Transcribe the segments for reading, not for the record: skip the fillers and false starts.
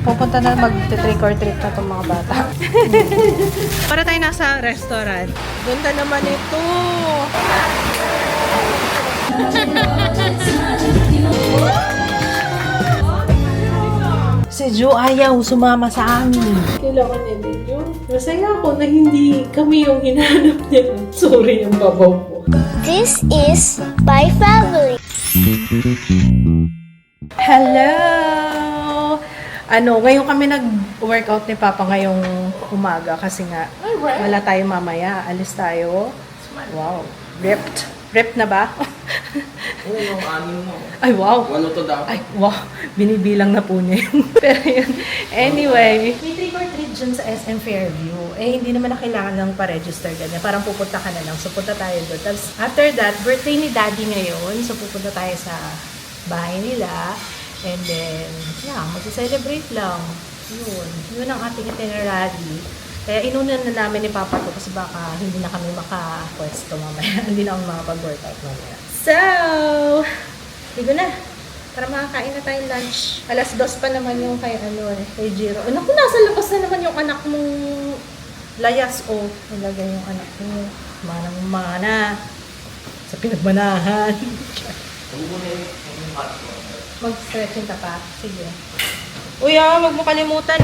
Pupunta na mag-trick or treat na itong mga bata. Para tayo nasa restaurant. Ganda naman ito. Si Jo ayaw sumama sa amin. Kailangan niya din yun. Masaya ako na hindi kami yung hinahanap niya. Sorry yung babaw ko. This is my family. Hello! Ngayon kami nag-workout ni Papa ngayong umaga kasi nga wala tayo mamaya. Alis tayo. Wow. Ripped. Ripped na ba? Oo, yung anim mo. Ay, wow. Ano to dapat? Ay, wow. Binibilang na po niya yun. Pero yun. Anyway. May trick or treat dyan sa SM Fairview. Hindi naman na kailangan lang pa-register ganyan. Parang pupunta ka na lang. So, punta tayo doon. Tapos, after that, birthday ni Daddy ngayon. So, pupunta tayo sa bahay nila. And then, mag-celebrate lang. Yun ang ating itinerary. Kaya inunan na namin ni Papa to kasi baka hindi na kami maka-pwesto mamaya. Hindi na ako makapag-workout mamaya. So, ligo na. Para makakain na tayong lunch. 2:00 pa naman yung kay Jiro. Naku, nasa labas na naman yung anak mong layas o. Nilagay yung anak mo. Manang-mana. Sa pinagmanahan. Mag-stretching ka pa. Sige. Uy, wag mo kalimutan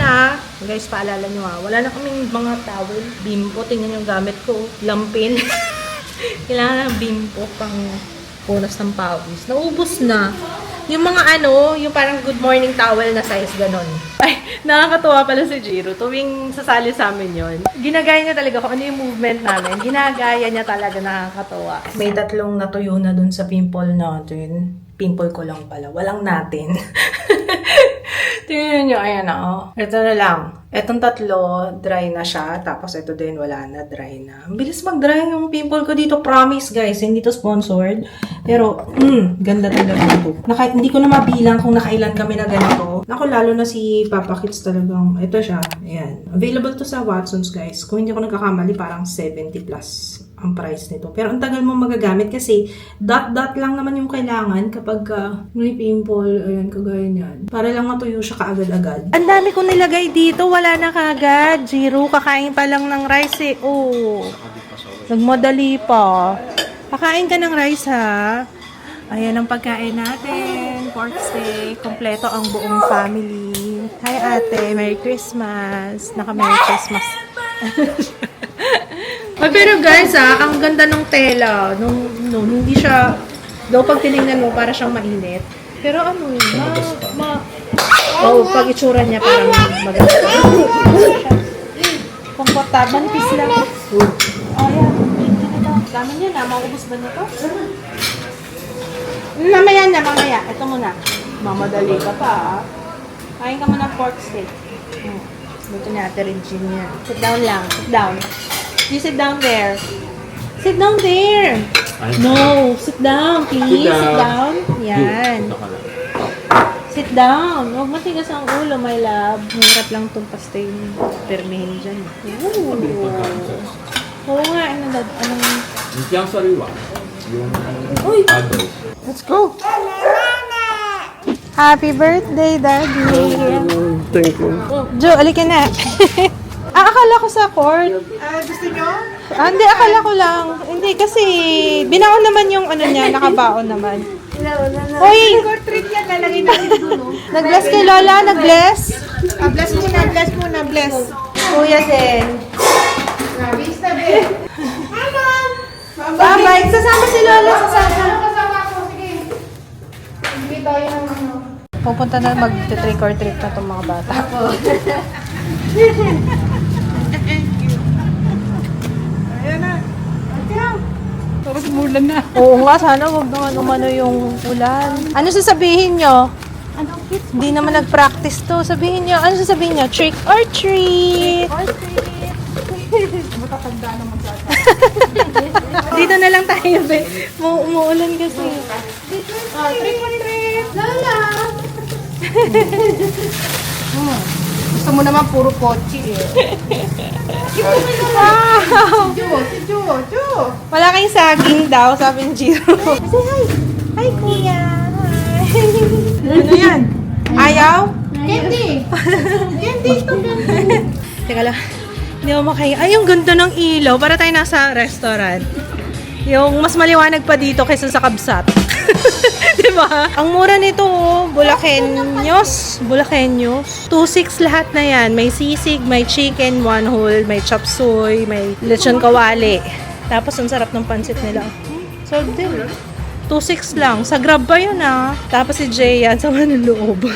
Guys, paalala nyo wala na kaming mga towel. Bimpo, tingnan yung gamit ko. Lampin. Kailangan ng bimpo pang punas ng pawis. Naubos na. Yung mga yung parang good morning towel na size, ganon. Ay, nakakatuwa pala si Jiro. Tuwing sasali sa amin yon, ginagaya niya talaga kung ano yung movement namin. Ginagaya niya talaga, nakakatuwa. May 3 natuyo na dun sa pimple natin. Pimple ko lang pala. Walang natin. Tingnan nyo, ayan Ito na lang. Itong 3, dry na siya. Tapos ito din, wala na, dry na. Ang bilis mag-dry yung pimple ko dito. Promise, guys. Hindi to sponsored. Pero, ganda talaga ito. Hindi ko na mabilang kung nakailan kami na ganito. Naku, lalo na si Papa Kids talagang, ito siya. Ayan. Available to sa Watsons, guys. Kung hindi ako nagkakamali, parang 70 plus ang price nito. Pero ang tagal mo magagamit kasi dot-dot lang naman yung kailangan kapag may pimple, ayan, kagaya niyan. Para lang matuyo siya kaagad-agad. Ang dami kong nilagay dito, wala na kagad. Jiro, kakain pa lang ng rice Nagmadali pa. Kakain ka ng rice Ayan ang pagkain natin. Pork steak. Kompleto ang buong family. Hi ate, Merry Christmas. Naka-Merry Christmas. Pero guys, ang ganda ng tela. Hindi siya, pag tinignan mo, para siyang mainit. Pero pag itsura niya, parang maganda. Komportable, manipis lang. Ayan. Dami niya maubos ba nito? Mamaya. Ito muna. Mamadali ka pa, Kain ka muna pork steak. Luto ni Ate Regina. Sit down lang. Sit down. You sit down there. Sit down there. No, sit down, please. Sit down. Yan. Sit down. Huwag matigas ang ulo, my love. Hirap lang itong pastay yung permihin dyan. Oo nga, Hindi ang sariwa. Yung adult. Let's go. Happy birthday, Daddy. Thank you. Jo, alika na. Akala ko sa court. Gusto nyo? Hindi, akala ko lang. Hindi, kasi binaon naman yung niya, nakabaon naman. Hoy! Treat yan, lalagay natin doon. Nag-bless kay Lola? Nag-bless? Bless muna. Kuya din. Bis na, be. Bye-bye. Sasama si Lola. Kasama ko, sige. Hindi tayo ng Pupunta na mag-trick or treat na itong mga bata. Ayan na. Tapos mulan na. Oo nga, sana wag naman umano yung ulan. Ano sasabihin nyo? Hindi naman nag-practice to. Sabihin nyo, ano sasabihin nyo? Trick or treat! Matatanda naman sa atin. Dito na lang tayo, be. Umuulan kasi. Trick or treat. Lala. Gusto mo naman puro pochi Wow! Si Jo. Wala kayong saging daw, sabi ni Jiro. Say hi! Hi, kuya! Hi! Ano yan? Ayaw? Candy! Candy ito, candy! Teka lang. Hindi ako makaya. Ay, yung ganda ng ilaw. Para tayo nasa restaurant. Yung mas maliwanag pa dito kaysa sa Kabsat. Diba? Ang mura nito, oh. Bulakenyos. Bulakenyos. 2.6 lahat na yan. May sisig, may chicken, one whole, may chop suey, may lechon kawali. Tapos, ang sarap ng pansit nila. Sold din. 2.6 lang. Sa Grab ba yun, ah? Tapos si Jaya, sa manloob.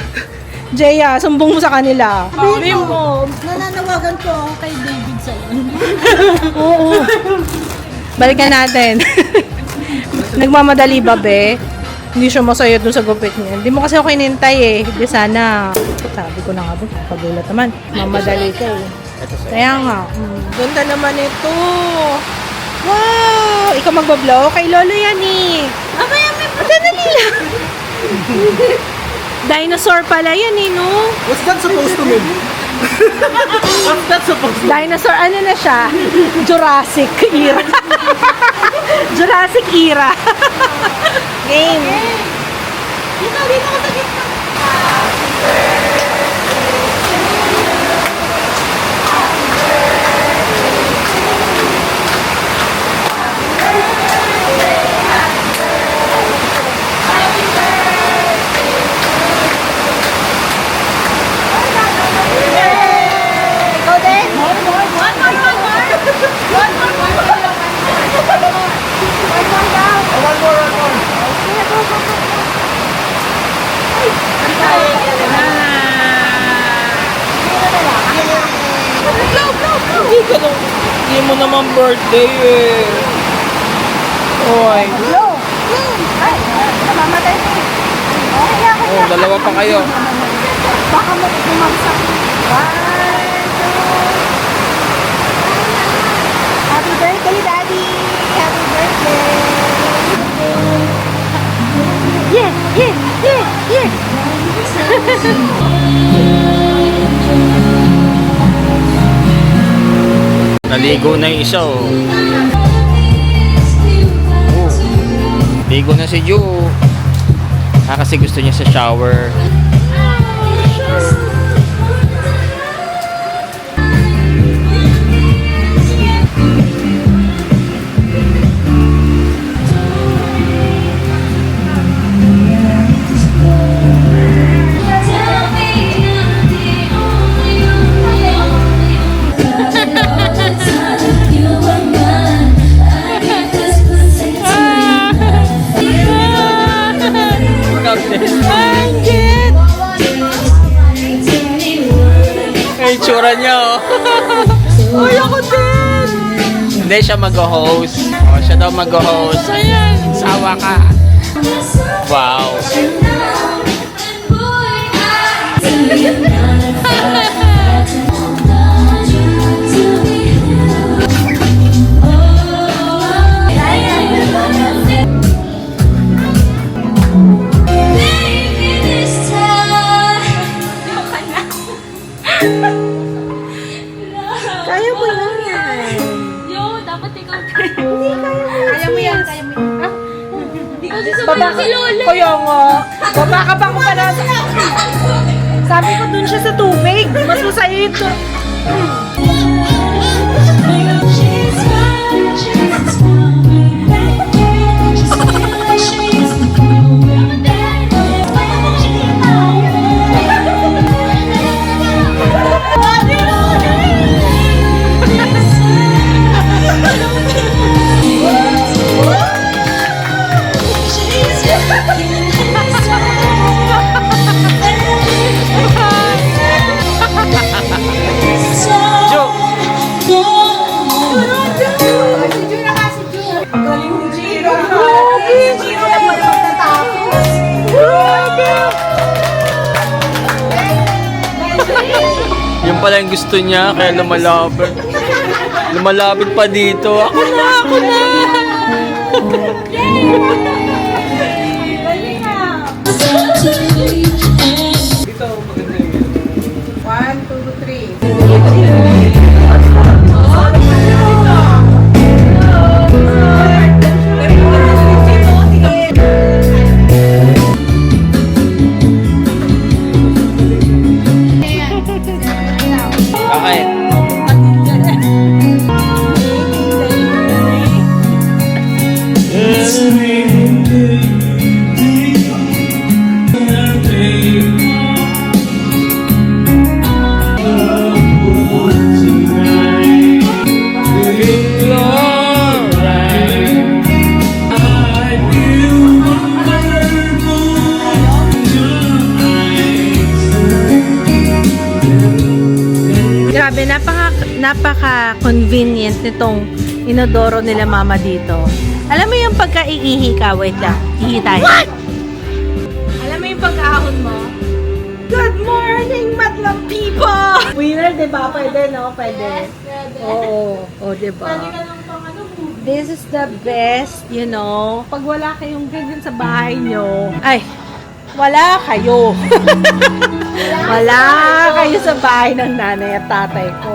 Jaya, sumbong mo sa kanila. Sabi mo. Nananawagan ko ako kay David sa Oo. Balikan natin. Nagmamadali ba, be? Hindi siya masaya dun sa gupit niya. Hindi mo kasi ako inintay eh. Di sana. Sabi ko na nga ba, pagulat naman. Mamadali ka eh. Kaya nga. Ganda naman ito. Wow! Ikaw magbablow? Kay Lolo yan eh. Mamaya may Dali lang. Dinosaur pala yan eh, no? What's that supposed to mean? What's that supposed to mean? Dinosaur, ano na siya? Jurassic era. Jurassic era. Game. Dito ako sa gitna. Ikaw din? Hindi mo naman birthday eh. Oy. Ay, namamatay ko. Ay, ako Oh, dalawa pa kayo. baka mo bumagsak. Happy birthday, Daddy! Happy birthday! Yeah, yeah, yeah, yeah! Naligo na yung isa oh. Ligo na si Ju. Kasi gusto niya sa shower. Ay, tsura niya oh. Ay, ako din! Hindi siya mag-host. Oh, siya daw mag-host. Ayan, sawa ka. Wow. Kaya mo yan! Yo, dapat ikaw. Kaya mo yan! Kaya mo yan! Kasi sabay si Lola. Kaya nga. Baba ka pa ko pala. Sabi ko dun siya sa tubig. Mas masaya yun to. Yung pala yung gusto niya, kaya lumalapit. Lumalapit pa dito. Ako na, ako na! Bakit? Grabe, napaka-convenient nitong inodoro nila mama dito. Alam mo yung pagka-iihi ka, wait lang, ihi tayo. Alam mo yung pag-ahon mo? Good morning, madlang people! Winner, di ba? Pwede, no? Pwede. Oo, di ba? This is the best, you know. Pag wala kayong ganyan sa bahay nyo, ay, wala kayo. Wala kayo sa bahay ng nanay at tatay ko.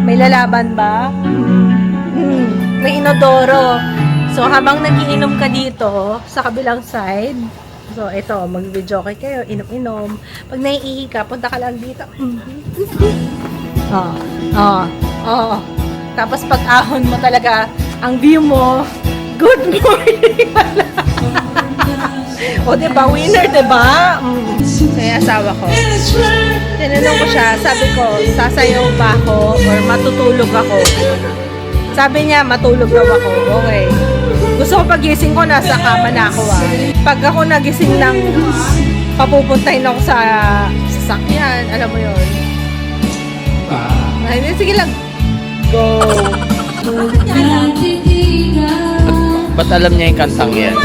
May lalaban ba? May inodoro. So, habang nagiinom ka dito, sa kabilang side, so, ito, mag-video kayo, inom-inom. Pag naiihi ka, punta ka lang dito. Tapos, pag ahon mo talaga, ang view mo, good morning! O, diba? Winner, diba? So, yung asawa ko. Tinanong ko siya, sabi ko, sasayaw ba ako or matutulog ako? Sabi niya, matulog daw ako. Okay. Gusto ko pagising ko, nasa kama na ako Pag ako nagising lang, papupuntahin ako sa sasakyan. Alam mo yun. Sige lang. Go. Ba't alam niya yung kantang yan?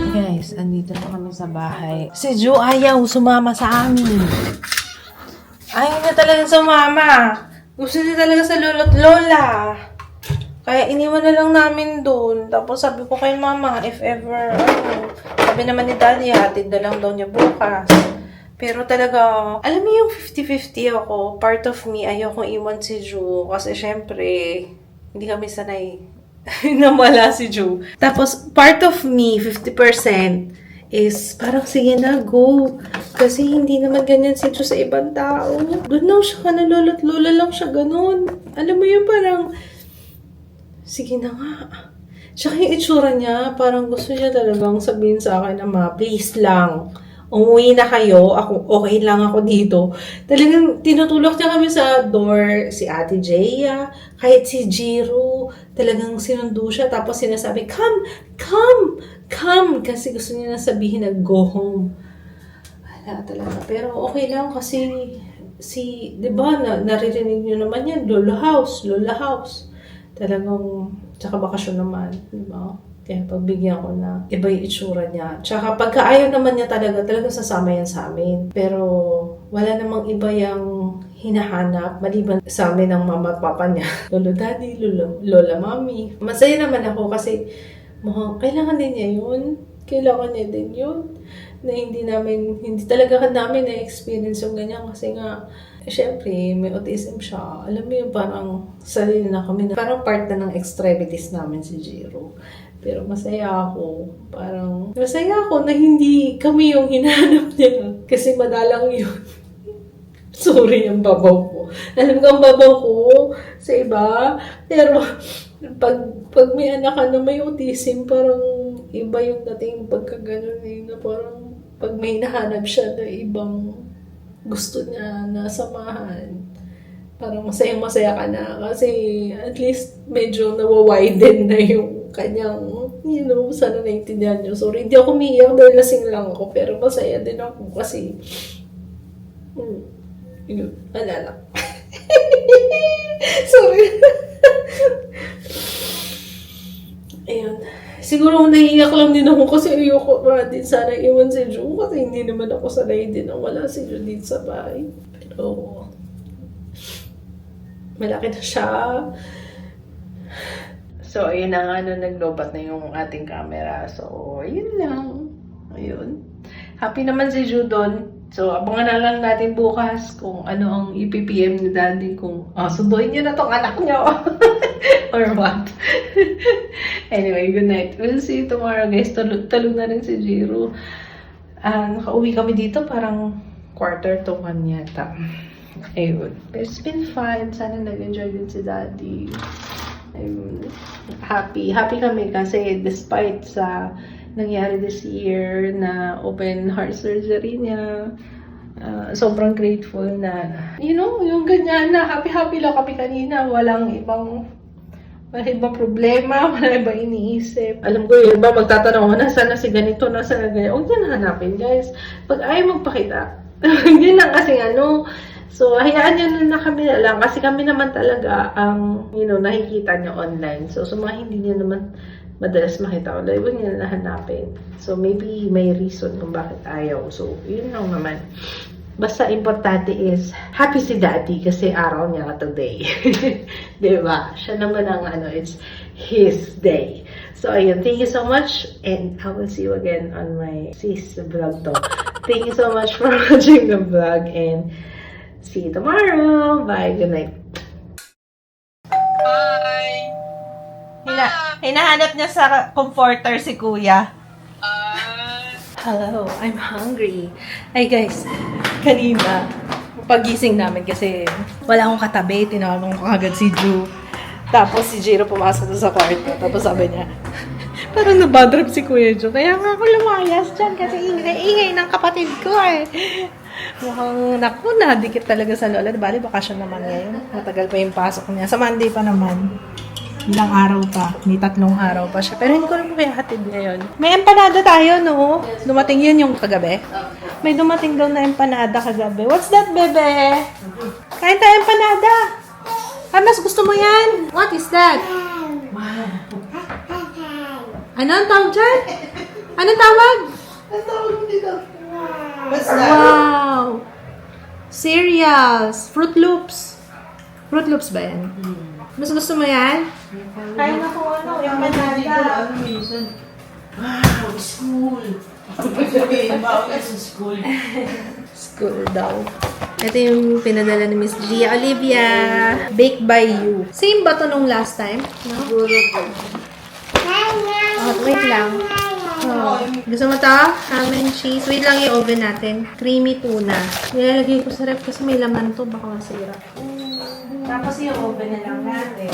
Guys, andito na kami sa bahay. Si Ju ayaw sumama sa amin. Ayaw niya talaga sumama. Gusto niya talaga sa lolo't lola. Kaya iniwan na lang namin doon. Tapos sabi ko kay mama, if ever, sabi naman ni daddy, hatid na lang daw niya bukas. Pero talaga, alam mo yung 50-50 ako. Part of me, ayaw kong iwan si Ju. Kasi syempre, hindi kami sanay na wala si Ju. Tapos, part of me, 50%, is parang sige na, go. Kasi hindi naman ganyan si Ju sa ibang tao. Doon lang siya ka na lolo't lola lang siya ganun. Alam mo yun, parang, sige na nga. Tsaka yung itsura niya, parang gusto niya talagang sabihin sa akin na please lang. Umuwi na kayo, ako, okay lang ako dito. Talagang tinutulak niya kami sa door, si Ate Jaya, kahit si Jiro, talagang sinundo siya, tapos sinasabi, come, kasi gusto niya na sabihin na go home. Wala talaga, pero okay lang kasi, di ba, naririnig niyo naman yan, Lola House, talagang, tsaka bakasyon naman, di ba? Kaya pagbigyan ko na iba yung itsura niya. Tsaka pagka ayaw naman niya talaga sasama yan sa amin. Pero wala namang iba yung hinahanap maliban sa amin ng mama at papa niya. Lolo daddy, lola mami. Masaya naman ako kasi mukhang kailangan din niya yun. Kailangan niya din yun. Na hindi talaga namin na-experience yung ganyan kasi nga syempre, may autism siya. Alam mo yung parang sarili na kami. Parang part na ng extremities namin si Jiro. Pero masaya ako. Parang masaya ako na hindi kami yung hinahanap niya. Kasi madalang yun. Sorry ang babaw ko. Alam ko ang babaw ko sa iba. Pero pag may anak ka na may autism, parang iba yung dating pagkaganon na parang pag may nahanap siya na ibang gusto niya na samahan, parang masaya ka na kasi at least medyo nawa-widen na yung kanyang, sana naintindihan niyo. Sorry, hindi ako umiiyak dahil lasing lang ako, pero masaya din ako kasi Alala. Sorry. Ayun. Siguro naiiyak lang din ako kasi ayoko pa din sana iwan si Ju kasi hindi naman ako sanay din na wala si Ju dito sa bahay. Pero malaki na siya. So, ayun na nga, naglobat na yung ating camera. So, ayun lang. Ayun. Happy naman si Ju doon. So, abangan na lang natin bukas kung ano ang ipipm ni Daddy kung sunduin niyo na tong anak niyo. Or what. Anyway, good night. We'll see you tomorrow, guys. Tulog na rin si Jiro. Nakauwi kami dito parang 1:45 yata. Ayun. But it's been fun. Sana nag-enjoy din si Daddy. I'm happy. Happy kami kasi despite sa nangyari this year na open heart surgery niya, sobrang grateful na, yung ganyan na happy-happy lang kami kanina. Walang ibang problema, walang ibang iniisip. Alam ko yun ba, magtatanong, nasaan na si ganito, nasaan na ganyan. Huwag na hanapin, guys. Pag ayaw magpakita, hindi lang kasi so, hayaan nyo na kami na lang kasi kami naman talaga ang, nakikita nyo online. So, mga hindi nyo naman madalas makita online, huwag nyo na hanapin. So, maybe may reason kung bakit ayaw. So, yun lang naman. Basta importante is, happy si Daddy kasi araw niya today. Diba? Siya naman ang it's his day. So, ayun. Thank you so much and I will see you again on my sis vlog to. Thank you so much for watching the vlog and see you tomorrow. Bye. Good night. Bye! Hinahanap niya sa comforter si Kuya. Hello, I'm hungry. Ay guys, kanina, pagising namin kasi wala akong katabi. Tinawag ko agad si Ju. Tapos si Jiro pumasok sa kwarto. Tapos sabi niya, parang nabadrop si Kuya Ju. Kaya nga ako lumayas dyan kasi ingay ng kapatid ko eh. Mukhang nadikit talaga sa lola. Bali, bakasyon naman ngayon. Matagal pa yung pasok niya. Sa Monday pa naman. Ilang araw pa. May 3 araw pa siya. Pero hindi ko naman kaya hatid ngayon. May empanada tayo, no? Dumating yun yung kagabi. May dumating daw na empanada kagabi. What's that, bebe? Kain tayo empanada. Mas gusto mo yan? What is that? Ano ang tawag dyan? Anong tawag? What's that? Wow! Cereals! Fruit Loops! Fruit Loops ba yan? Mas gusto mo yan? Kaya na kung yung manada. Wow, school. Sabihin ba ako sa school? School daw. Ito yung pinadala ni Miss Gia Olivia. Baked by you. Same ba to nung last time? No? Wait lang. Gusto mo to? Ham and cheese. Wait lang yung oven natin. Creamy tuna. Nilalagay ko sa ref kasi may laman to. Baka masira. Tapos yung oven na lang natin.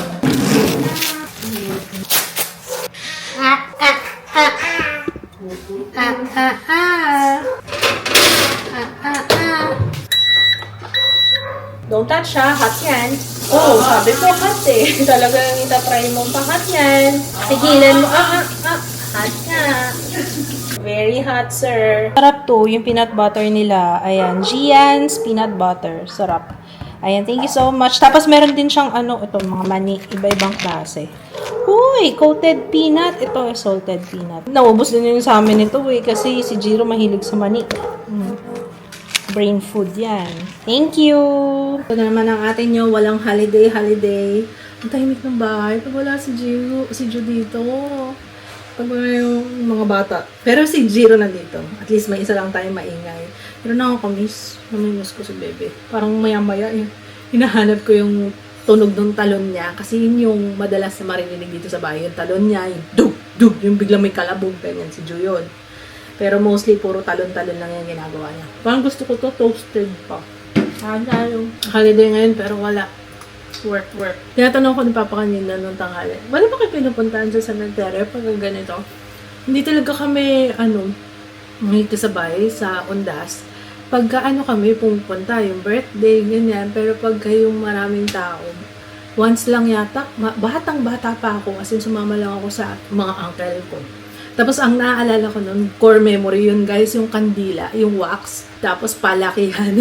Don't touch ha. Hot yan. Oh, sabi ko hot eh. Talagang itatry mo pa hot yan. Tigilan mo. Hot nga. Very hot, sir. Sarap to. Yung peanut butter nila. Ayan. Gian's peanut butter. Sarap. Ayan. Thank you so much. Tapos meron din siyang ito, mga mani. Iba-ibang klase. Uy, coated peanut. Ito, salted peanut. Naubos din yun sa amin ito eh. Kasi si Jiro mahilig sa mani. Brain food yan. Thank you! Ito na naman ang atin nyo. Walang holiday. Ang tahimik ng bahay. Pag wala si Jiro dito. Pag wala yung mga bata. Pero si Jiro nandito. At least may isa lang tayo maingay. Pero nakakamiss. Namimiss ko si Bebe. Parang maya-maya eh. Hinahanap ko yung tunog ng talon niya. Kasi yun yung madalas na marinig dito sa bahay. Yung talon niya, yung dug. Yung biglang may kalabog. Ganyan si Ju yun. Pero mostly, puro talon-talon lang yung ginagawa niya. Parang gusto ko to toasted pa. Yung holiday ngayon, pero wala. Work. Tinatanong ko ni Papa kanina nung tanghali. Wala ba kayo pinupuntahan sa cemetery pag ganito? Hindi talaga kami, dito sa bahay, sa Ondas. Pagka kami pumunta, yung birthday, ganyan. Pero pagka yung maraming tao, once lang yata, batang-bata pa ako, as in sumama lang ako sa mga uncle ko. Tapos, ang naaalala ko nun, core memory yun, guys, yung kandila, yung wax, tapos palakihan.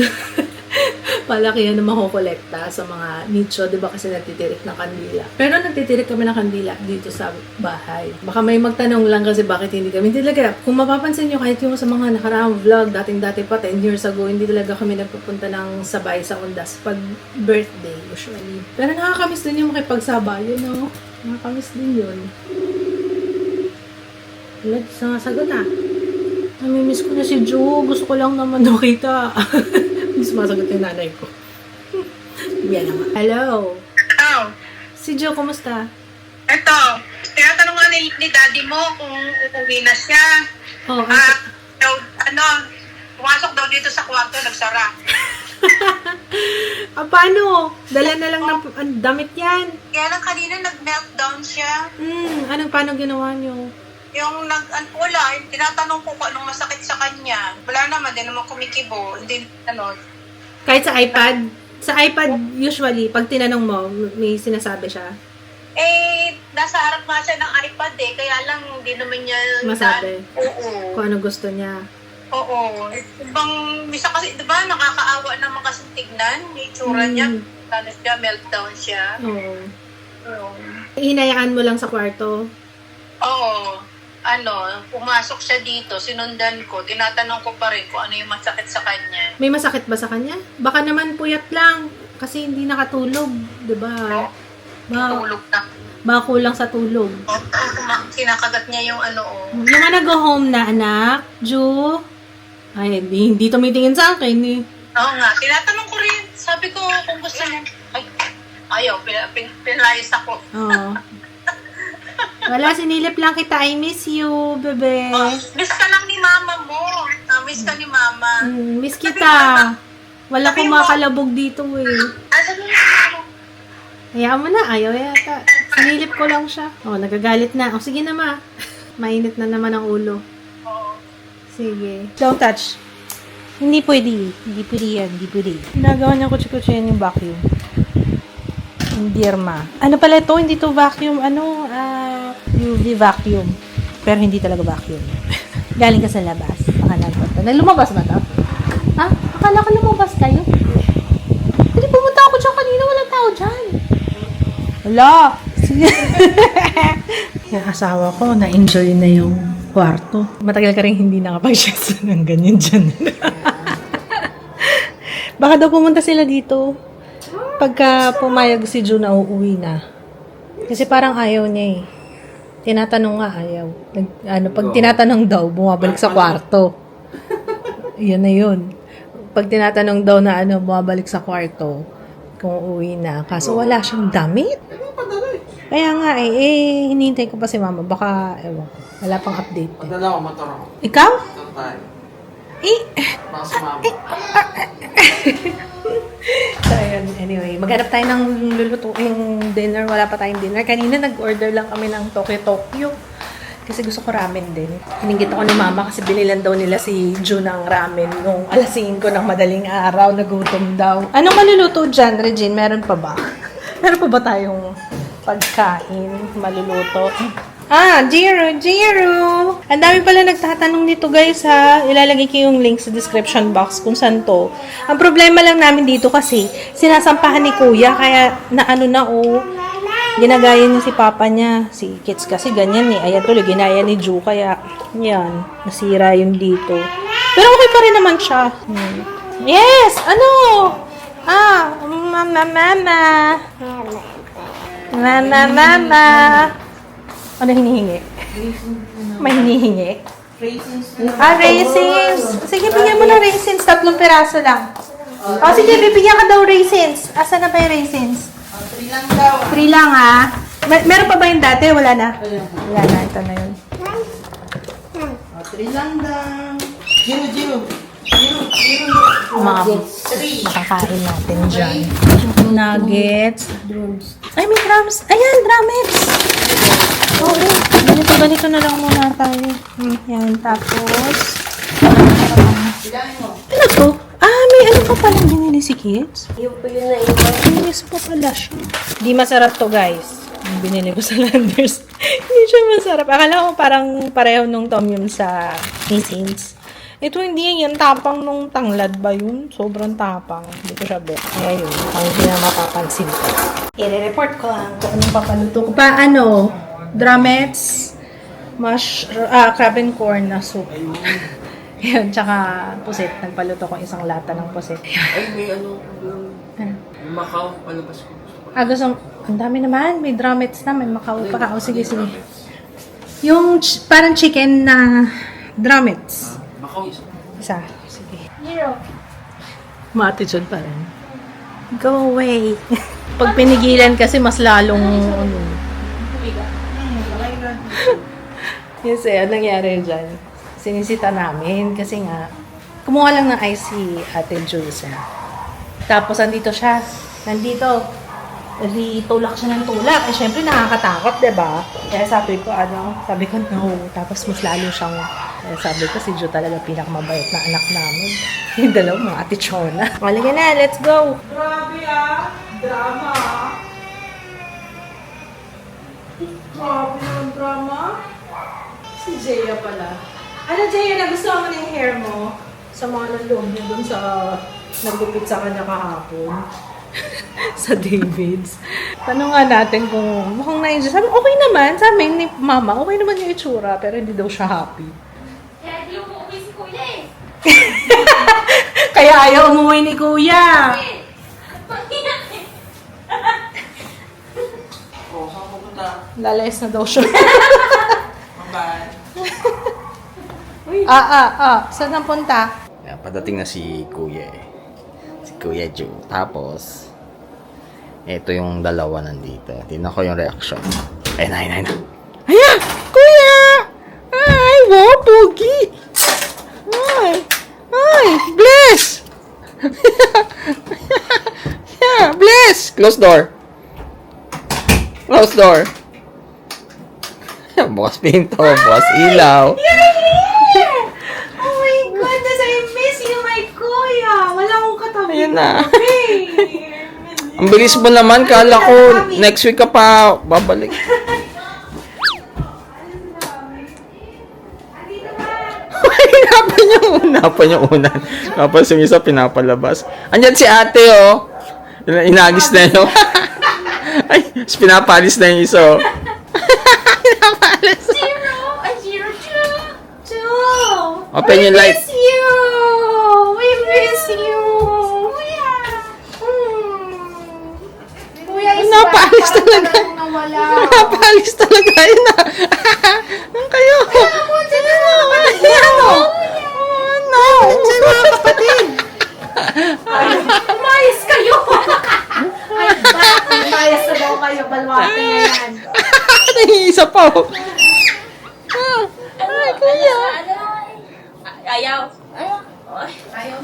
Palaki yan na makukolekta sa mga nicho, di ba kasi nagtitirik ng kandila. Pero nagtitirik kami ng kandila dito sa bahay. Baka may magtanong lang kasi bakit hindi kami. Talaga, kung mapapansin nyo kahit yung sa mga nakaraang vlog, dating-dati pa, 10 years ago, hindi talaga kami nagpupunta ng sabay sa Ondas pag birthday usually. Pero nakakamiss din yung makipagsabayan, no? Nakakamiss din yun. Let's sagot Namimiss ko na si Jo. Gusto ko lang naman nakita. Hindi sumasagot yung nanay ko. Yan naman. Hello. Oh, Si Jo, kumusta? eto. Tinatanong nga ni daddy mo kung uuwi na siya. Oh, Pumasok daw dito sa kwarto, nagsara. paano? Dala na lang ng damit yan. Kaya lang kanina nag-meltdown siya. Paano ginawa nyo? Yung tinatanong ko kung anong masakit sa kanya. Wala naman, din naman kumikibo. Hindi, Kahit sa iPad? Sa iPad, usually, pag tinanong mo, may sinasabi siya? Nasa harap nga siya ng iPad kaya lang hindi naman niya Masabi? Oo. Kung ano gusto niya? Oo. Misa kasi, di ba, nakakaawa naman kasi tignan. Yung itsura niya, meltdown siya. Oo. Oo. Hinayaan mo lang sa kwarto? Oo. Pumasok siya dito, sinundan ko, tinatanong ko pa rin kung ano yung masakit sa kanya. May masakit ba sa kanya? Baka naman puyat lang. Kasi hindi nakatulog. Diba? Tulog na. Baka kulang sa tulog. Kinakagat niya yung Yung mga nag-home na anak, Ju. Ay, hindi tumitingin sa akin eh. Oo nga, tinatanong ko rin. Sabi ko kung gusto niya. Ayaw, pinalayas ako. Oo. Wala, sinilip lang kita. I miss you, bebe. Miss ka lang ni mama mo. Miss ka ni mama. Miss kita. Wala akong makalabog dito eh. Sabi mo, Hayaan mo na, ayaw yata. Sinilip ko lang siya. Nagagalit na. Sige na ma. Mainit na naman ang ulo. Sige. Don't touch. Hindi pwede. Hindi pwede yan. Hindi pwede. Ginagawa niya kutsi-kutsi yan yung vacuum. Hindi ma. Ano pala ito? Hindi to vacuum. UV vacuum. Pero hindi talaga vacuum. Galing ka sa labas. Lumabas ba ito? Ha? Akala ko lumabas kayo? Hindi pumunta ako dyan kanina. Walang tao dyan. Wala. Sige. Yung asawa ko, na-enjoy na yung kwarto. Matagal ka rin hindi nakapag-shots ng ganyan dyan. Baka daw pumunta sila dito. Pagka pumayag si June na uuwi na. Kasi parang ayaw niya eh. Tinatanong nga ayaw. Pag tinatanong daw, bumabalik sa kwarto. Yan na yun. Pag tinatanong daw na bumabalik sa kwarto, kung uuwi na. Kaso wala siyang damit. Kaya nga hinihintay ko pa si mama. Baka, ewan ko. Wala pang update. Padala ko, motor ako. Ikaw? Motor tayo. Baka sumama. So, ayun. Anyway, maghanap tayo ng lulutuing dinner. Wala pa tayong dinner. Kanina nag-order lang kami ng Tokyo. Kasi gusto ko ramen din. Hiningit ako ni mama kasi binilan daw nila si June ng ramen nung alas 5 ng madaling araw. Nagutom daw. Anong maluluto dyan, Regine? Meron pa ba? Meron pa ba tayong pagkain maluluto? Jiro! Ang dami pala nagtatanong nito guys ha. Ilalagay ko yung link sa description box kung saan to. Ang problema lang namin dito kasi sinasampahan ni kuya kaya ginagaya niya si papa niya. Si Kits kasi ganyan eh. Ayan tuloy, ginaya ni Ju kaya yan, nasira yung dito. Pero okay pa rin naman siya. Yes! Mama! Ano hinihingi? May hinihingi? Raisins. Raisins! Sige, bigyan mo ng raisins. 3 piraso lang. Sige, bibigyan ka daw raisins. Asa na ba yung raisins? 3 lang daw. 3 lang meron pa ba yung dati? Wala na? Wala na, ito na yun. 3 lang daw. Zero. Mga makakain natin dyan. Nuggets. Ay, may drums. Ayan, drummets. Oo. Ganito na lang muna tayo. Yan, tapos. Ano to? May ano pa palang binili si Kids? Yung pa yun na iwan. Binis pa pala siya. Di masarap to, guys. Yung binili ko sa Landers. Hindi siya masarap. Akala ko parang pareho nung tom yum sa Nisins. Ito hindi yan, tapang nung tanglad ba yun? Sobrang tapang. Hindi ko siya bet. Ngayon, ang hindi na mapapansin ko. I-report ko lang kung anong papaluto ko. Paano? Drumettes, crab and corn na soup. Yan, tsaka pusit. Nagpaluto ko isang lata ng pusit. Ay, may ano, Macau, palabas ko. Gusto, ang dami naman. May drumettes na, may Macau pa. O, sige. Yung parang chicken na drumettes. Macau isa. Isa. Sige. Ma-attitude pa rin. Go away. Pag pinigilan kasi mas lalong ano. Yes anong nangyari dyan? Sinisita namin kasi nga kumuha lang ng ice si Ate Jules. Tapos andito siya. Nandito. Tulak siya ng tulak. Eh, syempre nakakatakot, diba? Kaya sabi ko, no. Tapos mas lalo siyang, sabi ko, si Jo talaga pinakamabait na anak namin. Yung dalawang mga Ate Chona. Halika na, let's go! Grabe drama. Grabe yung drama. Si Jaya pala. Ano, Jaya, nagustuhan mo na yung hair mo? Sa mga naloob niya dun sa nagupit sa kanya kahapon. Sa David's. Tanong nga natin kung mukhang na-enjoy. Sabi, okay naman. Sabi ni Mama, okay naman yung itsura, pero hindi daw siya happy. Kaya di umuwi si Kuya eh. Kaya ayaw umuwi ni Kuya. Panghiyak eh. Oh, saan pupunta? Lalayas na daw siya. Bye-bye. Saan ang punta? Yeah, padating na si Kuya eh. Si Kuya Joe. Tapos, ito yung dalawa nandito. Tingnan ko yung reaction. Ay, na. Ayan! Kuya! Ay, wow, pogi! Ay, bless! Yeah, bless! Close door. Close door. Bukas pinto, bukas ilaw. Oh my goodness, I miss you, my Kuya. Wala akong katabi. Ayun na. Ang bilis mo naman, kala ko next week ka pa babalik. Hinapan yung unan. Tapos yung isa pinapalabas. Andyan si ate, oh. Inagis na yun. Ay, pinapalis na yung isa, oh. Pinapalis. Joe! Open yung light. We miss you! Kuya! Kuya is Napalis talaga. Nawala. Pinapalis talaga yun, ah. Ang kayo. No. Diyan mga kapatid. Umayos kayo! Ay, bias na daw kayo. Balwate na yan. Naiisa pa, oh. Ay, Kuya! Ayaw.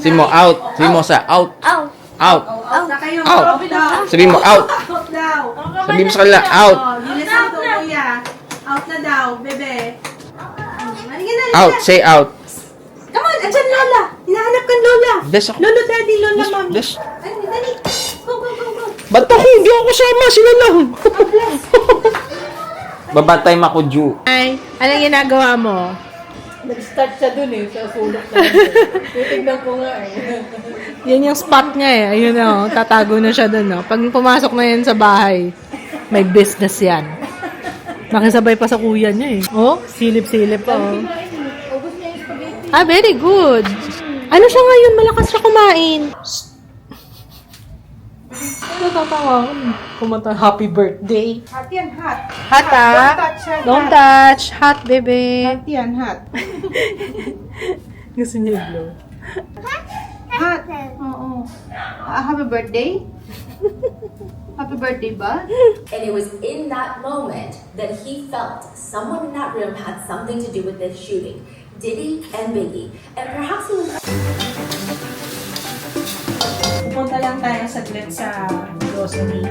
Sabi mo, out. Sabi mo sa out. Ow! Out. Out na kayo. Out. Out daw. Sabi mo, out. Out daw. Sabi mo sa kanila, out. Bilis out daw, Kuya. Out na daw, bebe. Halika na, Out. Say out. Come on, andyan Lola. Hinahanap kang Lola. Bless ako. Lolo, daddy, Lola, mommy. Bless. Dali. Go. Ba't ako? Hindi ako kasama. Sila lang. Babatay ako, Ju. Ay, anong ginagawa mo? Nag-start siya dun eh, sa sulok na. Titignan ko nga eh. Yan yung spot niya eh. Ayun o, tatago na siya dun o. Pag pumasok na yan sa bahay, may business yan. Makisabay pa sa kuya niya eh. Oh, silip-silip pa oh. Ah, very good. Ano siya ngayon? Malakas siya kumain. Ano tatawa? Kumanta, happy birthday. Hot yan, hot. Hot ah. Don't touch her, Don't hot. touch. Hot, bebe. Hot yan, hot. Gusto niya i-blow. Hot. Oo. Happy birthday? Happy birthday ba? And it was in that moment that he felt someone in that room had something to do with this shooting. Diddy and Biggie. And perhaps he was... Pupunta lang tayo saglit sa grocery.